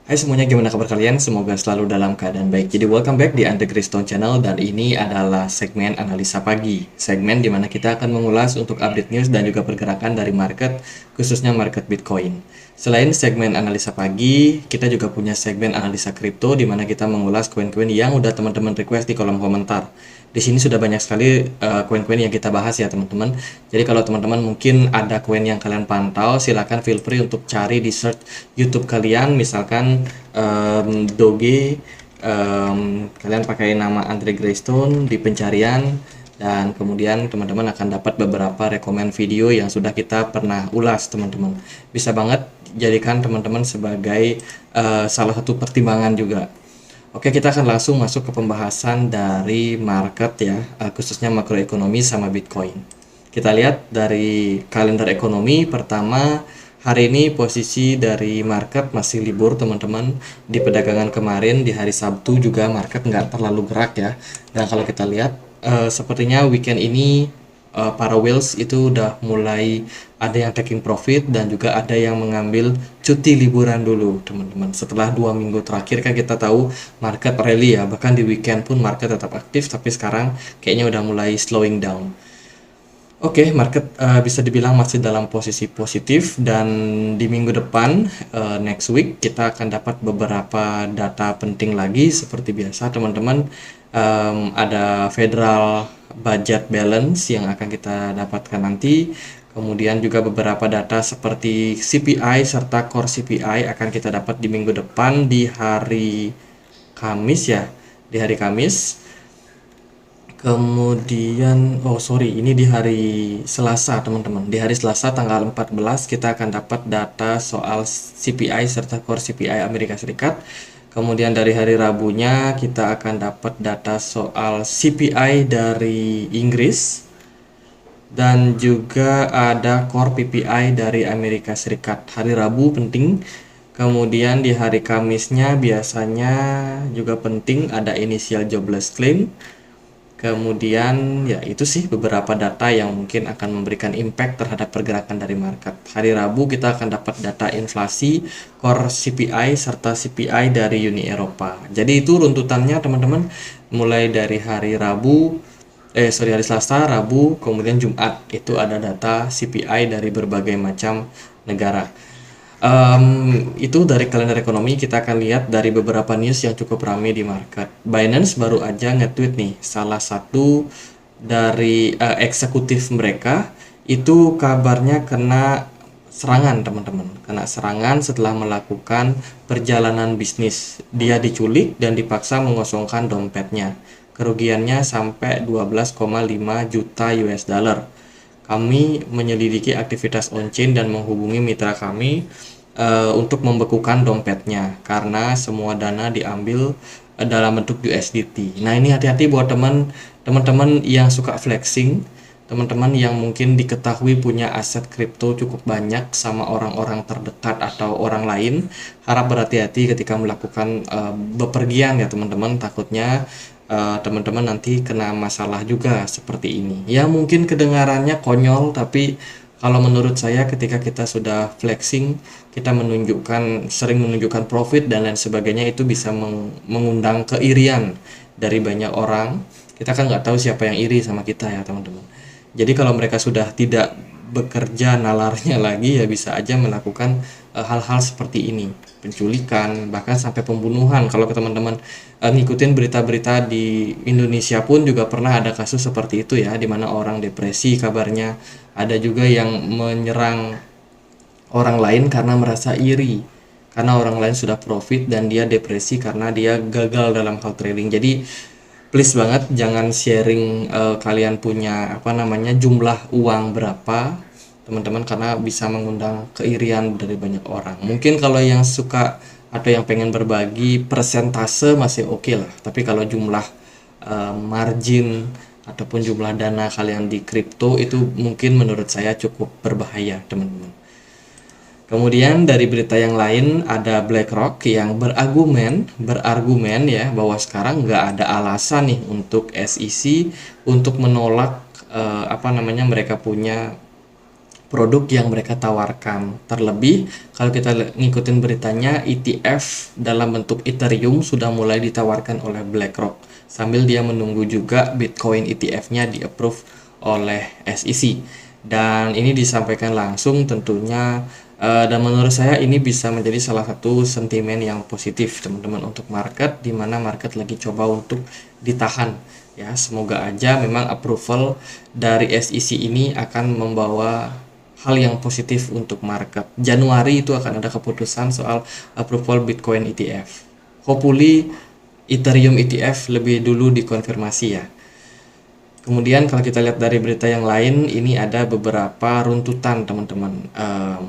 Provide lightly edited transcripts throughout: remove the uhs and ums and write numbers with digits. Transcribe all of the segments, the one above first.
Hai semuanya, gimana kabar kalian? Semoga selalu dalam keadaan baik. Jadi welcome back di Andre Kristone Channel dan ini adalah segmen analisa pagi. Segmen di mana kita akan mengulas untuk update news dan juga pergerakan dari market, khususnya market Bitcoin. Selain segmen analisa pagi, kita juga punya segmen analisa kripto di mana kita mengulas koin-koin yang udah teman-teman request di kolom komentar. Di sini sudah banyak sekali koin-koin yang kita bahas ya teman-teman. Jadi kalau teman-teman mungkin ada koin yang kalian pantau, silahkan feel free untuk cari di search YouTube kalian, misalkan Doge, kalian pakai nama Andre Greystone di pencarian, dan kemudian teman-teman akan dapat beberapa rekomend video yang sudah kita pernah ulas teman-teman. Bisa banget jadikan teman-teman sebagai salah satu pertimbangan juga. Oke, kita akan langsung masuk ke pembahasan dari market ya, khususnya makroekonomi sama Bitcoin. Kita lihat dari kalender ekonomi. Pertama, hari ini posisi dari market masih libur teman-teman. Di perdagangan kemarin di hari Sabtu juga market nggak terlalu gerak ya. Dan kalau kita lihat, sepertinya weekend ini para whales itu udah mulai ada yang taking profit dan juga ada yang mengambil cuti liburan dulu teman-teman. Setelah 2 minggu terakhir kan kita tahu market rally ya, bahkan di weekend pun market tetap aktif, tapi sekarang kayaknya udah mulai slowing down. Oke, market bisa dibilang masih dalam posisi positif, dan di minggu depan, next week, kita akan dapat beberapa data penting lagi seperti biasa teman-teman. Ada federal budget balance yang akan kita dapatkan nanti. Kemudian juga beberapa data seperti CPI serta core CPI akan kita dapat di minggu depan di hari Kamis ya, di hari Kamis. Kemudian, oh sorry, ini di hari Selasa teman-teman. Di hari Selasa tanggal 14 kita akan dapat data soal CPI serta core CPI Amerika Serikat. Kemudian dari hari Rabunya kita akan dapat data soal CPI dari Inggris. Dan juga ada core PPI dari Amerika Serikat. Hari Rabu penting. Kemudian di hari Kamisnya biasanya juga penting, ada initial jobless claim. Kemudian ya itu sih beberapa data yang mungkin akan memberikan impact terhadap pergerakan dari market. Hari Rabu kita akan dapat data inflasi, core CPI, serta CPI dari Uni Eropa. Jadi itu runtutannya teman-teman, mulai dari hari hari Selasa, Rabu, kemudian Jumat itu ada data CPI dari berbagai macam negara. Itu dari kalender ekonomi. Kita akan lihat dari beberapa news yang cukup ramai di market. Binance baru aja nge-tweet nih, salah satu dari eksekutif mereka itu kabarnya kena serangan teman-teman. Kena serangan setelah melakukan perjalanan bisnis. Dia diculik dan dipaksa mengosongkan dompetnya. Kerugiannya sampai 12,5 juta US dollar. Kami menyelidiki aktivitas on-chain dan menghubungi mitra kami untuk membekukan dompetnya karena semua dana diambil dalam bentuk USDT. Nah, ini hati-hati buat teman-teman yang suka flexing, teman-teman yang mungkin diketahui punya aset kripto cukup banyak sama orang-orang terdekat atau orang lain. Harap berhati-hati ketika melakukan bepergian ya teman-teman, takutnya teman-teman nanti kena masalah juga seperti ini. Ya mungkin kedengarannya konyol, tapi kalau menurut saya ketika kita sudah flexing, kita sering menunjukkan profit dan lain sebagainya, itu bisa mengundang keirian dari banyak orang. Kita kan nggak tahu siapa yang iri sama kita ya teman-teman. Jadi kalau mereka sudah tidak bekerja nalarnya lagi, ya bisa aja melakukan hal-hal seperti ini, penculikan, bahkan sampai pembunuhan. Kalau ke teman-teman ngikutin berita-berita di Indonesia pun juga pernah ada kasus seperti itu ya, di mana orang depresi kabarnya, ada juga yang menyerang orang lain karena merasa iri karena orang lain sudah profit dan dia depresi karena dia gagal dalam hal trading. Jadi please banget jangan sharing kalian punya jumlah uang berapa teman-teman, karena bisa mengundang keirian dari banyak orang. Mungkin kalau yang suka atau yang pengen berbagi persentase masih oke lah, tapi kalau jumlah margin ataupun jumlah dana kalian di kripto itu mungkin menurut saya cukup berbahaya teman-teman. Kemudian dari berita yang lain ada BlackRock yang berargumen ya bahwa sekarang nggak ada alasan nih untuk SEC untuk menolak mereka punya produk yang mereka tawarkan. Terlebih kalau kita ngikutin beritanya, ETF dalam bentuk Ethereum sudah mulai ditawarkan oleh BlackRock, sambil dia menunggu juga Bitcoin ETF-nya di-approve oleh SEC. Dan ini disampaikan langsung tentunya, dan menurut saya ini bisa menjadi salah satu sentimen yang positif teman-teman untuk market, di mana market lagi coba untuk ditahan ya. Semoga aja memang approval dari SEC ini akan membawa hal yang positif untuk market. Januari itu akan ada keputusan soal approval Bitcoin ETF. Hopefully Ethereum ETF lebih dulu dikonfirmasi ya. Kemudian kalau kita lihat dari berita yang lain, ini ada beberapa runtutan teman-teman.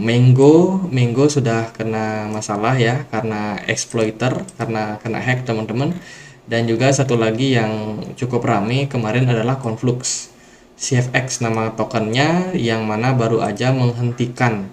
Mango sudah kena masalah ya karena exploiter, karena kena hack teman-teman. Dan juga satu lagi yang cukup ramai kemarin adalah Conflux. CFX nama tokennya, yang mana baru aja menghentikan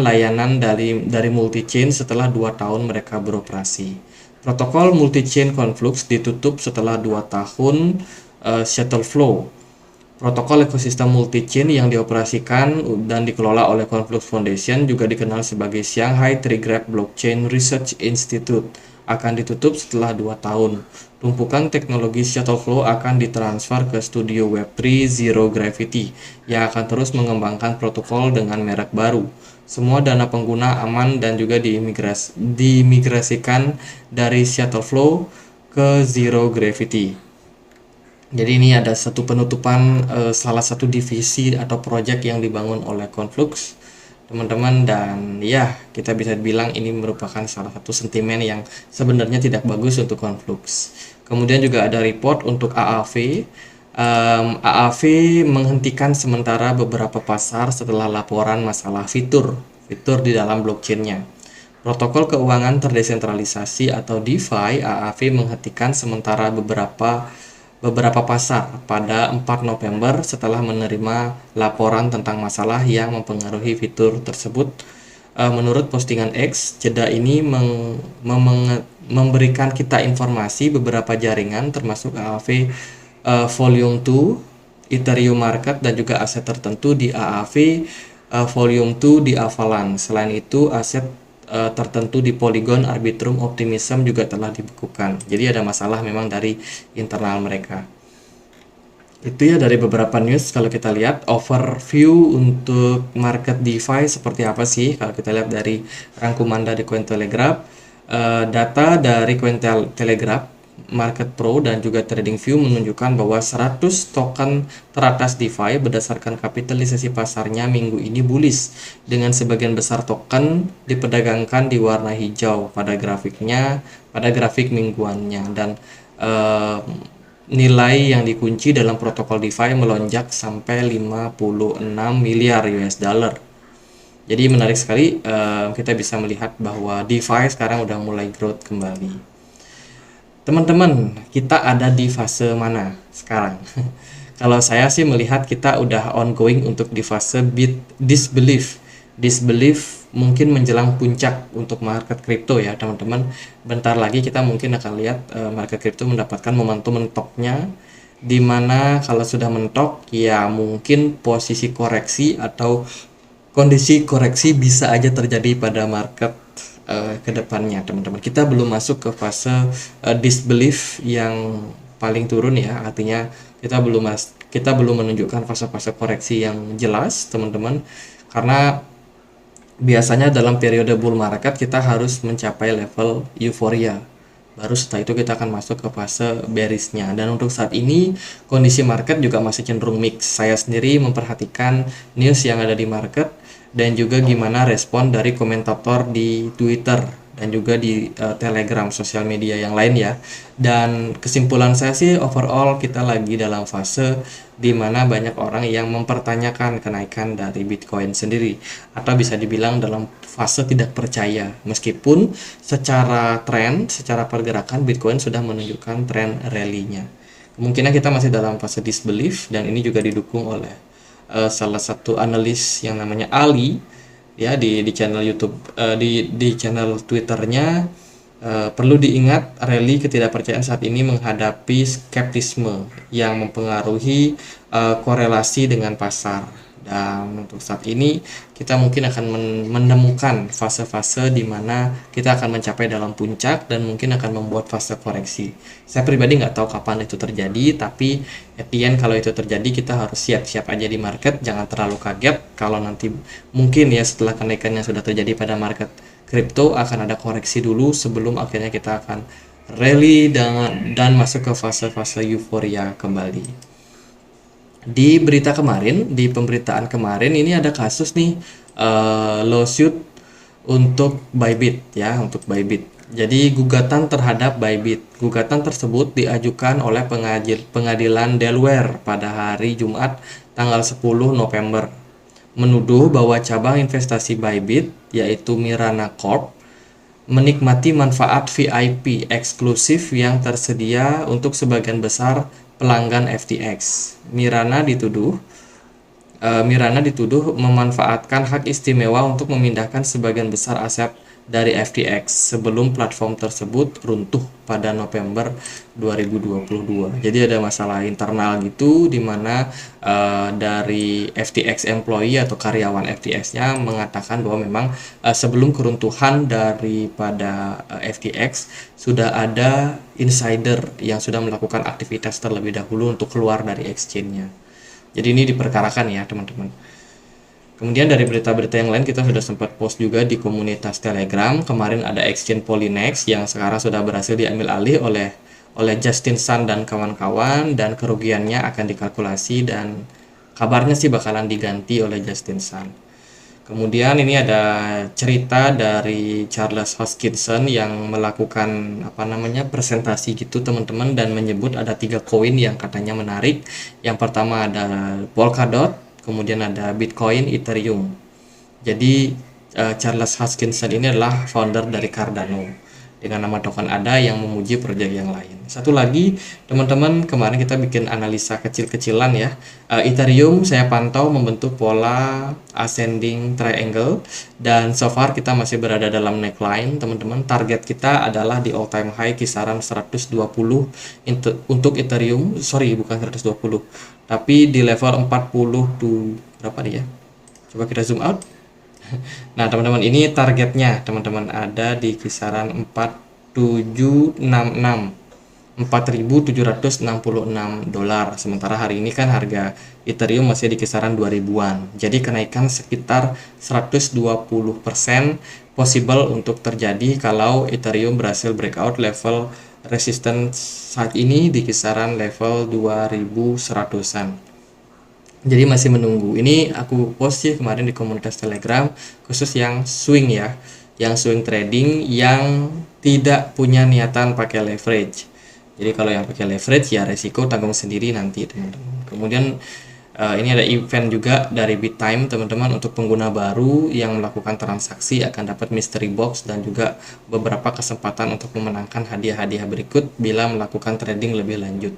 layanan dari multi-chain setelah 2 tahun mereka beroperasi. Protokol multi-chain Conflux ditutup setelah 2 tahun shuttle flow. Protokol ekosistem multi-chain yang dioperasikan dan dikelola oleh Conflux Foundation, juga dikenal sebagai Shanghai Trigraph Blockchain Research Institute, akan ditutup setelah 2 tahun. Tumpukan teknologi shuttle flow akan ditransfer ke studio Web3 Zero Gravity yang akan terus mengembangkan protokol dengan merek baru. Semua dana pengguna aman dan juga diimigrasikan dari shuttle flow ke Zero Gravity. Jadi ini ada satu penutupan salah satu divisi atau project yang dibangun oleh Conflux teman-teman, dan ya kita bisa bilang ini merupakan salah satu sentimen yang sebenarnya tidak bagus untuk Conflux. Kemudian juga ada report untuk AAV. AAV menghentikan sementara beberapa pasar setelah laporan masalah fitur di dalam blockchainnya. Protokol keuangan terdesentralisasi atau DeFi AAV menghentikan sementara beberapa pasar pada 4 November setelah menerima laporan tentang masalah yang mempengaruhi fitur tersebut. Menurut postingan X, jeda ini memberikan kita informasi beberapa jaringan termasuk AAV Volume 2, Ethereum Market, dan juga aset tertentu di AAV Volume 2 di Avalanche. Selain itu, aset tertentu di Polygon, Arbitrum, Optimism juga telah dibekukan. Jadi ada masalah memang dari internal mereka. Itu ya dari beberapa news. Kalau kita lihat overview untuk market DeFi seperti apa sih, kalau kita lihat dari rangkuman dari Cointelegraph, data dari Cointelegraph Market Pro dan juga TradingView menunjukkan bahwa 100 token teratas DeFi berdasarkan kapitalisasi pasarnya minggu ini bullish, dengan sebagian besar token diperdagangkan di warna hijau pada grafik mingguannya, dan nilai yang dikunci dalam protokol DeFi melonjak sampai 56 miliar US dollar. Jadi menarik sekali, kita bisa melihat bahwa DeFi sekarang udah mulai growth kembali. Teman-teman, kita ada di fase mana sekarang? Kalau saya sih melihat kita udah ongoing untuk di fase disbelief. Disbelief mungkin menjelang puncak untuk market kripto ya teman-teman. Bentar lagi kita mungkin akan lihat market kripto mendapatkan momentum mentoknya, dimana kalau sudah mentok ya mungkin posisi koreksi atau kondisi koreksi bisa aja terjadi pada market ke depannya teman-teman. Kita belum masuk ke fase disbelief yang paling turun ya, artinya kita belum menunjukkan fase-fase koreksi yang jelas teman-teman, karena biasanya dalam periode bull market kita harus mencapai level euforia, baru setelah itu kita akan masuk ke fase bearishnya. Dan untuk saat ini kondisi market juga masih cenderung mix. Saya sendiri memperhatikan news yang ada di market dan juga gimana respon dari komentator di Twitter dan juga di Telegram, sosial media yang lain ya. Dan kesimpulan saya sih overall kita lagi dalam fase di mana banyak orang yang mempertanyakan kenaikan dari Bitcoin sendiri, atau bisa dibilang dalam fase tidak percaya, meskipun secara tren, secara pergerakan Bitcoin sudah menunjukkan tren rally-nya. Kemungkinan kita masih dalam fase disbelief, dan ini juga didukung oleh salah satu analis yang namanya Ali ya di channel YouTube, di channel Twitternya. Perlu diingat, rally ketidakpercayaan saat ini menghadapi skeptisme yang mempengaruhi korelasi dengan pasar, Dan untuk saat ini kita mungkin akan menemukan fase-fase di mana kita akan mencapai dalam puncak dan mungkin akan membuat fase koreksi. Saya pribadi nggak tahu kapan itu terjadi, tapi at the end kalau itu terjadi kita harus siap-siap aja di market, jangan terlalu kaget kalau nanti mungkin ya setelah kenaikan yang sudah terjadi pada market kripto akan ada koreksi dulu sebelum akhirnya kita akan rally dan masuk ke fase-fase euforia kembali. Di berita kemarin, di pemberitaan kemarin ini ada kasus nih lawsuit untuk Bybit ya, untuk Bybit. Jadi gugatan terhadap Bybit. Gugatan tersebut diajukan oleh pengadilan Delaware pada hari Jumat tanggal 10 November. Menuduh bahwa cabang investasi Bybit yaitu Mirana Corp menikmati manfaat VIP eksklusif yang tersedia untuk sebagian besar pelanggan FTX. Mirana dituduh memanfaatkan hak istimewa untuk memindahkan sebagian besar aset dari FTX sebelum platform tersebut runtuh pada November 2022. Jadi ada masalah internal gitu di mana dari FTX employee atau karyawan FTX-nya mengatakan bahwa memang sebelum keruntuhan daripada FTX sudah ada insider yang sudah melakukan aktivitas terlebih dahulu untuk keluar dari exchange-nya. Jadi ini diperkarakan ya teman-teman. Kemudian dari berita-berita yang lain kita sudah sempat post juga di komunitas Telegram. Kemarin ada exchange Polynex yang sekarang sudah berhasil diambil alih oleh Justin Sun dan kawan-kawan, dan kerugiannya akan dikalkulasi dan kabarnya sih bakalan diganti oleh Justin Sun. Kemudian ini ada cerita dari Charles Hoskinson yang melakukan presentasi gitu teman-teman, dan menyebut ada 3 koin yang katanya menarik. Yang pertama ada Polkadot, kemudian ada Bitcoin, Ethereum. Jadi Charles Hoskinson ini adalah founder dari Cardano dengan nama token ADA yang memuji proyek yang lain. Satu lagi teman-teman, kemarin kita bikin analisa kecil-kecilan ya. Ethereum saya pantau membentuk pola ascending triangle, dan so far kita masih berada dalam neckline teman-teman. Target kita adalah di all time high kisaran 120 untuk Ethereum, bukan 120, tapi di level 40 tuh berapa dia? Coba kita zoom out. Nah teman-teman, ini targetnya teman-teman ada di kisaran 4.766 dolar. Sementara hari ini kan harga Ethereum masih di kisaran 2000-an. Jadi kenaikan sekitar 120% possible untuk terjadi kalau Ethereum berhasil breakout level resistance saat ini di kisaran level 2100-an. Jadi masih menunggu. Ini aku post sih kemarin di komunitas Telegram, khusus yang swing ya, yang swing trading yang tidak punya niatan pakai leverage. Jadi kalau yang pakai leverage ya resiko tanggung sendiri nanti teman-teman. Kemudian ini ada event juga dari BitTime teman-teman, untuk pengguna baru yang melakukan transaksi akan dapat mystery box dan juga beberapa kesempatan untuk memenangkan hadiah-hadiah berikut bila melakukan trading lebih lanjut.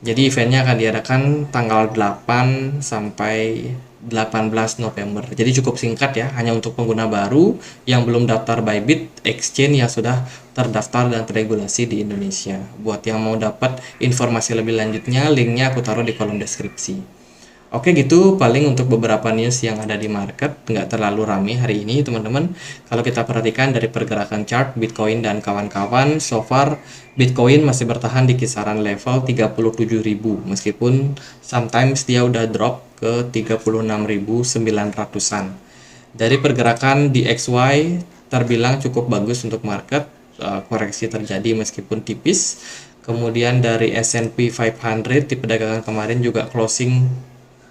Jadi eventnya akan diadakan tanggal 8 sampai 18 November. Jadi cukup singkat ya, hanya untuk pengguna baru yang belum daftar Bybit, exchange yang sudah terdaftar dan terregulasi di Indonesia. Buat yang mau dapat informasi lebih lanjutnya, linknya aku taruh di kolom deskripsi. Oke gitu, paling untuk beberapa news yang ada di market, nggak terlalu ramai hari ini teman-teman. Kalau kita perhatikan dari pergerakan chart Bitcoin dan kawan-kawan, so far Bitcoin masih bertahan di kisaran level 37.000, meskipun sometimes dia udah drop ke 36.900-an. Dari pergerakan di XY terbilang cukup bagus untuk market, koreksi terjadi meskipun tipis. Kemudian dari S&P 500 di perdagangan kemarin juga closing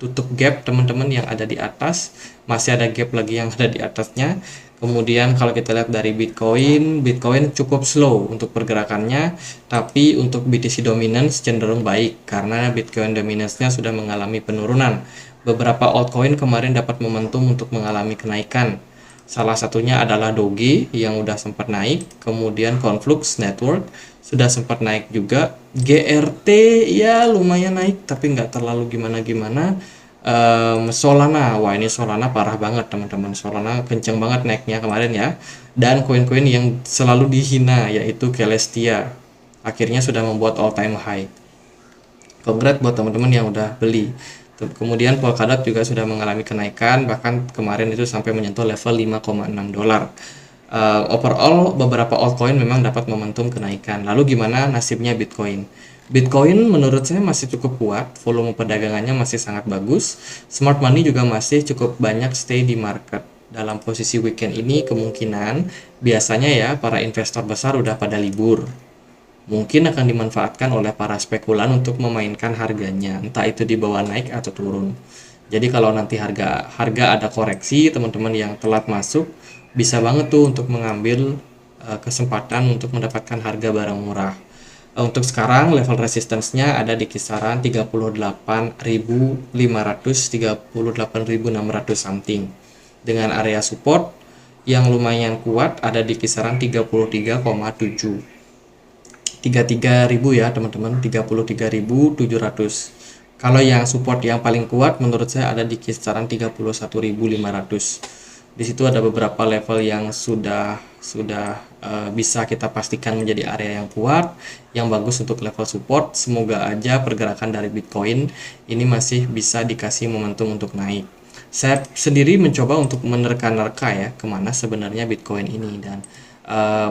tutup gap teman-teman yang ada di atas, masih ada gap lagi yang ada di atasnya. Kemudian kalau kita lihat dari Bitcoin cukup slow untuk pergerakannya, tapi untuk BTC dominance cenderung baik karena Bitcoin dominance-nya sudah mengalami penurunan. Beberapa altcoin kemarin dapat momentum untuk mengalami kenaikan. Salah satunya adalah Doge yang udah sempat naik, kemudian Conflux Network sudah sempat naik juga, GRT ya lumayan naik tapi nggak terlalu gimana-gimana. Solana, wah ini Solana parah banget teman-teman, Solana kenceng banget naiknya kemarin ya. Dan koin-koin yang selalu dihina yaitu Celestia akhirnya sudah membuat all time high. Congrats buat teman-teman yang udah beli. Kemudian Polkadot juga sudah mengalami kenaikan, bahkan kemarin itu sampai menyentuh level 5,6 dolar. Overall beberapa altcoin memang dapat momentum kenaikan. Lalu gimana nasibnya Bitcoin? Bitcoin menurut saya masih cukup kuat, volume perdagangannya masih sangat bagus, smart money juga masih cukup banyak stay di market. Dalam posisi weekend ini kemungkinan biasanya ya para investor besar udah pada libur. Mungkin akan dimanfaatkan oleh para spekulan untuk memainkan harganya, entah itu di bawah naik atau turun. Jadi kalau nanti harga ada koreksi, teman-teman yang telat masuk bisa banget tuh untuk mengambil kesempatan untuk mendapatkan harga barang murah. Untuk sekarang level resistance-nya ada di kisaran 38.500, 38.600 something. Dengan area support yang lumayan kuat ada di kisaran 33,7. 33.000 ya teman-teman, 33.700. Kalau yang support yang paling kuat menurut saya ada di kisaran 31.500. Di situ ada beberapa level yang sudah bisa kita pastikan menjadi area yang kuat, yang bagus untuk level support. Semoga aja pergerakan dari Bitcoin ini masih bisa dikasih momentum untuk naik. Saya sendiri mencoba untuk menerka-nerka ya kemana sebenarnya Bitcoin ini, dan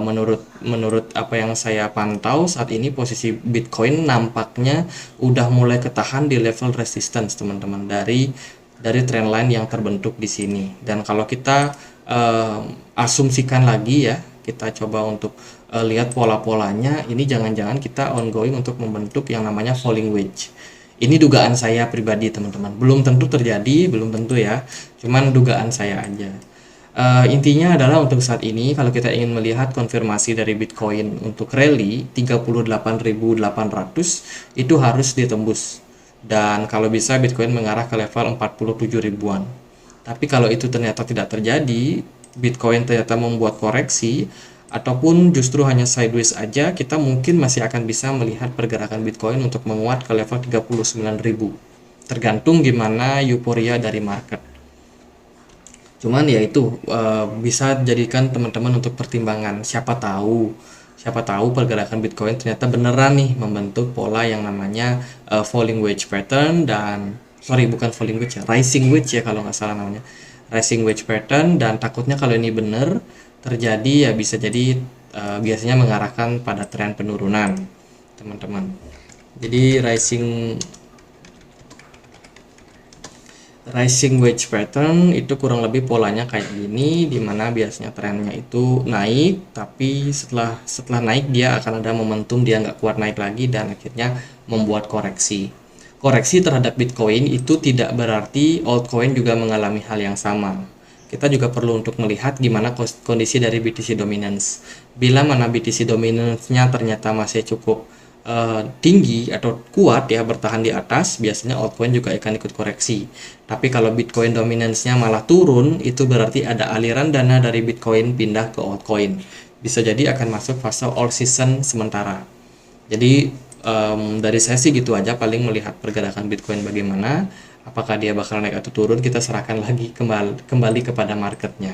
menurut apa yang saya pantau saat ini posisi Bitcoin nampaknya udah mulai ketahan di level resistance teman-teman dari trendline yang terbentuk di sini. Dan kalau kita asumsikan lagi ya, kita coba untuk lihat pola-polanya, ini jangan-jangan kita ongoing untuk membentuk yang namanya falling wedge. Ini dugaan saya pribadi teman-teman, belum tentu terjadi, belum tentu ya, cuman dugaan saya aja. Intinya adalah untuk saat ini kalau kita ingin melihat konfirmasi dari Bitcoin untuk rally 38.800 itu harus ditembus, dan kalau bisa Bitcoin mengarah ke level 47 ribuan. Tapi kalau itu ternyata tidak terjadi, Bitcoin ternyata membuat koreksi ataupun justru hanya sideways aja, kita mungkin masih akan bisa melihat pergerakan Bitcoin untuk menguat ke level 39.000. Tergantung gimana euforia dari market. Cuman ya itu bisa jadikan teman-teman untuk pertimbangan. Siapa tahu pergerakan Bitcoin ternyata beneran nih membentuk pola yang namanya falling wedge pattern, dan bukan falling wedge ya, rising wedge ya kalau nggak salah namanya, rising wedge pattern. Dan takutnya kalau ini bener terjadi ya bisa jadi biasanya mengarahkan pada tren penurunan teman-teman. Jadi rising wedge pattern itu kurang lebih polanya kayak gini, dimana biasanya trennya itu naik, tapi setelah naik dia akan ada momentum dia nggak kuat naik lagi dan akhirnya membuat koreksi terhadap Bitcoin. Itu tidak berarti altcoin juga mengalami hal yang sama. Kita juga perlu untuk melihat gimana kondisi dari BTC dominance. Bila mana BTC dominance-nya ternyata masih cukup tinggi atau kuat ya, bertahan di atas, biasanya altcoin juga akan ikut koreksi. Tapi kalau Bitcoin dominance-nya malah turun, itu berarti ada aliran dana dari Bitcoin pindah ke altcoin. Bisa jadi akan masuk fase all season sementara. Jadi dari saya sih gitu aja, paling melihat pergerakan Bitcoin bagaimana, apakah dia bakal naik atau turun, kita serahkan lagi kembali kepada marketnya.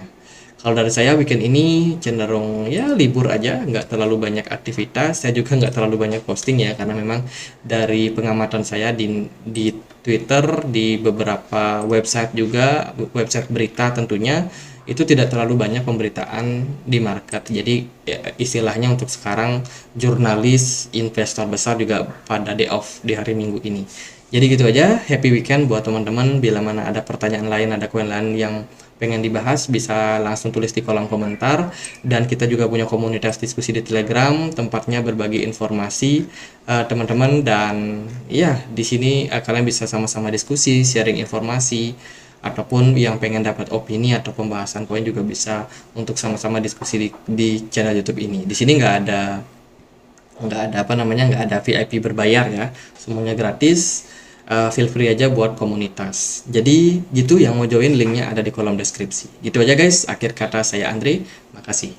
Kalau dari saya weekend ini cenderung ya libur aja, nggak terlalu banyak aktivitas. Saya juga nggak terlalu banyak posting ya, karena memang dari pengamatan saya di Twitter, di beberapa website juga, website berita tentunya, itu tidak terlalu banyak pemberitaan di market. Jadi ya, istilahnya untuk sekarang jurnalis, investor besar juga pada day off di hari Minggu ini. Jadi gitu aja, happy weekend buat teman-teman. Bila mana ada pertanyaan lain, ada koin lain yang pengen dibahas, bisa langsung tulis di kolom komentar. Dan kita juga punya komunitas diskusi di Telegram, tempatnya berbagi informasi teman-teman. Dan ya di sini kalian bisa sama-sama diskusi, sharing informasi, ataupun yang pengen dapat opini atau pembahasan koin juga bisa untuk sama-sama diskusi di channel YouTube ini. Di sini nggak ada nggak ada VIP berbayar ya, semuanya gratis. Feel free aja buat komunitas. Jadi gitu, yang mau join linknya ada di kolom deskripsi. Gitu aja guys, akhir kata saya Andre, makasih.